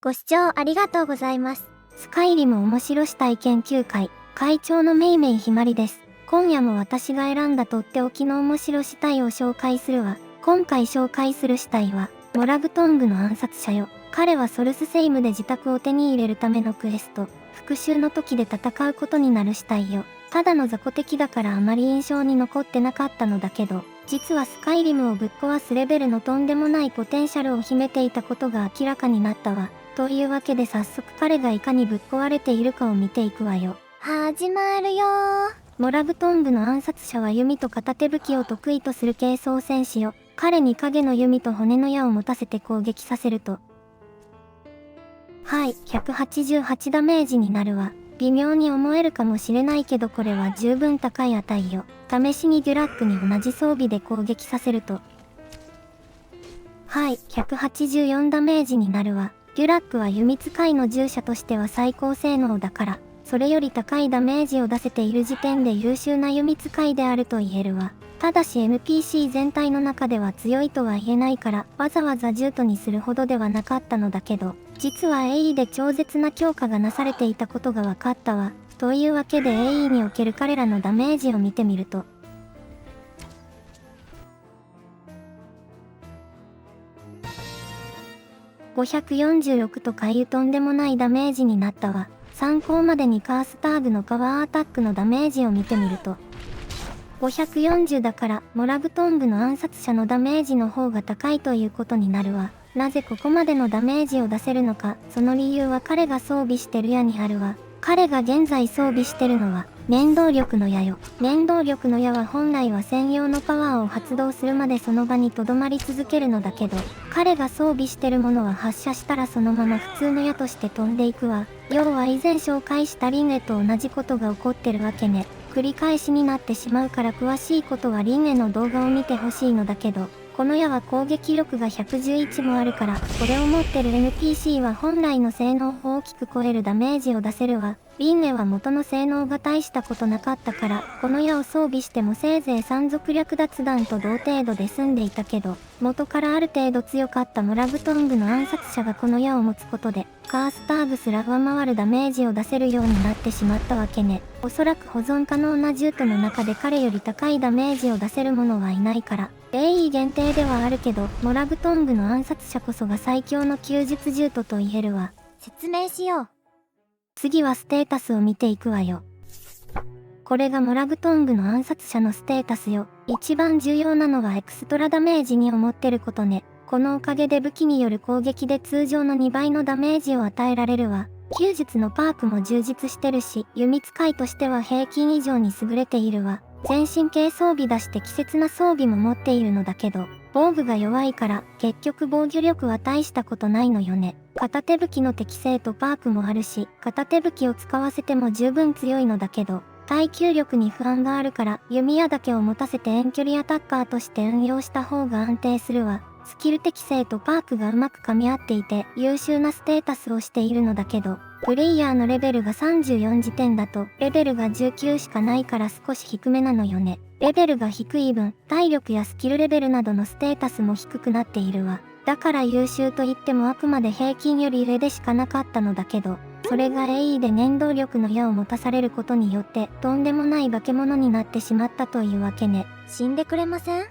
ご視聴ありがとうございます。スカイリム面白死体研究会会長のめいめいひまりです。今夜も私が選んだとっておきの面白死体を紹介するわ。今回紹介する死体は、モラグトングの暗殺者よ。彼はソルスセイムで自宅を手に入れるためのクエスト、復讐の時で戦うことになる死体よ。ただの雑魚敵だからあまり印象に残ってなかったのだけど、実はスカイリムをぶっ壊すレベルのとんでもないポテンシャルを秘めていたことが明らかになったわ。というわけで早速彼がいかにぶっ壊れているかを見ていくわよ。始まるよー。モラグトングの暗殺者は弓と片手武器を得意とする軽装戦士よ。彼に影の弓と骨の矢を持たせて攻撃させると、はい、188ダメージになるわ。微妙に思えるかもしれないけどこれは十分高い値よ。試しにデュラックに同じ装備で攻撃させると、はい、184ダメージになるわ。デュラックは弓使いの従者としては最高性能だから、それより高いダメージを出せている時点で優秀な弓使いであると言えるわ。ただし NPC 全体の中では強いとは言えないから、わざわざ獣人にするほどではなかったのだけど、実は AE で超絶な強化がなされていたことが分かったわ。というわけで AE における彼らのダメージを見てみると、546とかいうとんでもないダメージになったわ。参考までにカースターグのパワーアタックのダメージを見てみると、540だからモラグトングの暗殺者のダメージの方が高いということになるわ。なぜここまでのダメージを出せるのか、その理由は彼が装備してる矢にあるわ。彼が現在装備してるのは、念動力の矢よ。念動力の矢は本来は専用のパワーを発動するまでその場に留まり続けるのだけど、彼が装備してるものは発射したらそのまま普通の矢として飛んでいくわ。要は以前紹介したリンエと同じことが起こってるわけね。繰り返しになってしまうから詳しいことはリンエの動画を見てほしいのだけど、この矢は攻撃力が111もあるから、これを持ってる NPC は本来の性能を大きく超えるダメージを出せるわ。リンエは元の性能が大したことなかったから、この矢を装備してもせいぜい山賊略奪弾と同程度で済んでいたけど、元からある程度強かったモラグトングの暗殺者がこの矢を持つことで、カースターグすら上回るダメージを出せるようになってしまったわけね。おそらく保存可能な獣人の中で彼より高いダメージを出せる者はいないから、AE 限定ではあるけど、モラグトングの暗殺者こそが最強の弓術獣人と言えるわ。説明しよう。次はステータスを見ていくわよ。これがモラグトングの暗殺者のステータスよ。一番重要なのはエクストラダメージ2を持ってることね。このおかげで武器による攻撃で通常の2倍のダメージを与えられるわ。弓術のパークも充実してるし、弓使いとしては平均以上に優れているわ。全身系装備出して季節な装備も持っているのだけど、防具が弱いから結局防御力は大したことないのよね。片手武器の適性とパークもあるし、片手武器を使わせても十分強いのだけど、耐久力に不安があるから弓矢だけを持たせて遠距離アタッカーとして運用した方が安定するわ。スキル適性とパークがうまく噛み合っていて優秀なステータスをしているのだけど、プレイヤーのレベルが34時点だとレベルが19しかないから少し低めなのよね。レベルが低い分、体力やスキルレベルなどのステータスも低くなっているわ。だから優秀と言ってもあくまで平均より上でしかなかったのだけど、それが AE で念動力の矢を持たされることによってとんでもない化け物になってしまったというわけね。死んでくれません？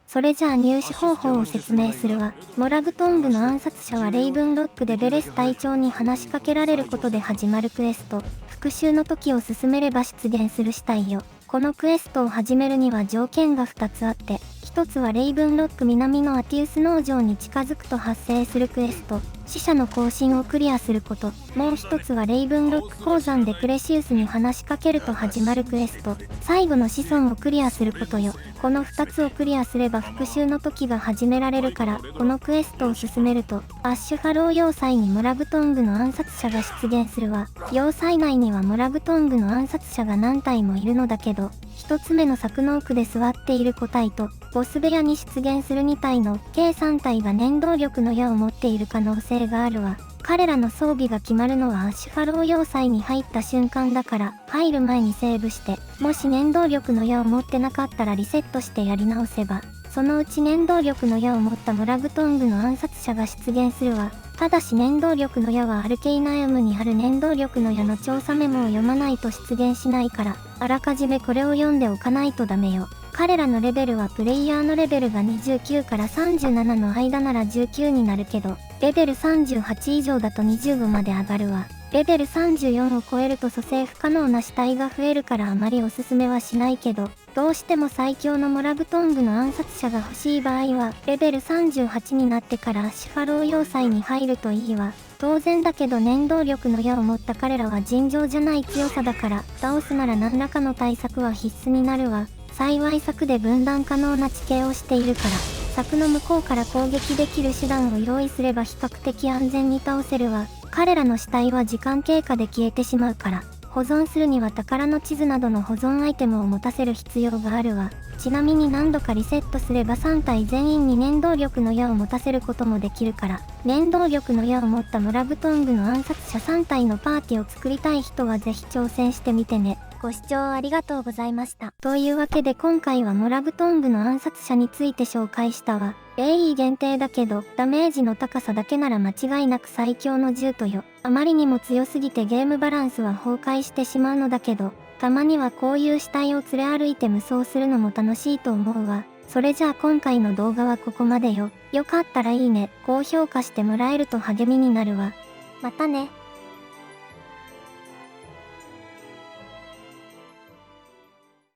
それじゃあ入手方法を説明するわ。モラグトングの暗殺者はレイブンロックでベレス隊長に話しかけられることで始まるクエスト。復讐の時を進めれば出現する死体よ。このクエストを始めるには条件が2つあって、1つはレイブンロック南のアティウス農場に近づくと発生するクエスト。死者の行進をクリアすること。もう1つはレイブンロック鉱山でクレシウスに話しかけると始まるクエスト。最後の子孫をクリアすることよ。この2つをクリアすれば復讐の時が始められるから、このクエストを進めると、アッシュファロー要塞にモラグトングの暗殺者が出現するわ。要塞内にはモラグトングの暗殺者が何体もいるのだけど、1つ目の柵の奥で座っている個体と、ボス部屋に出現する2体の計3体が念動力の矢を持っている可能性があるわ。彼らの装備が決まるのはアッシュファロー要塞に入った瞬間だから、入る前にセーブして、もし念動力の矢を持ってなかったらリセットしてやり直せば、そのうち念動力の矢を持ったモラグトングの暗殺者が出現するわ。ただし念動力の矢はアルケイナイムにある念動力の矢の調査メモを読まないと出現しないから、あらかじめこれを読んでおかないとダメよ。彼らのレベルはプレイヤーのレベルが29から37の間なら19になるけど、レベル38以上だと25まで上がるわ。レベル34を超えると蘇生不可能な死体が増えるからあまりおすすめはしないけど、どうしても最強のモラグトングの暗殺者が欲しい場合は、レベル38になってからアシュファロー要塞に入るといいわ。当然だけど念動力の矢を持った彼らは尋常じゃない強さだから、倒すなら何らかの対策は必須になるわ。幸い柵で分断可能な地形をしているから、柵の向こうから攻撃できる手段を用意すれば比較的安全に倒せるわ。彼らの死体は時間経過で消えてしまうから、保存するには宝の地図などの保存アイテムを持たせる必要があるわ。ちなみに何度かリセットすれば3体全員に念動力の矢を持たせることもできるから、念動力の矢を持ったモラグトングの暗殺者3体のパーティーを作りたい人はぜひ挑戦してみてね。ご視聴ありがとうございました。というわけで今回はモラグトングの暗殺者について紹介したわ。AE 限定だけど、ダメージの高さだけなら間違いなく最強の銃とよ。あまりにも強すぎてゲームバランスは崩壊してしまうのだけど、たまにはこういう死体を連れ歩いて無双するのも楽しいと思うわ。それじゃあ今回の動画はここまでよ。よかったらいいね、高評価してもらえると励みになるわ。またね。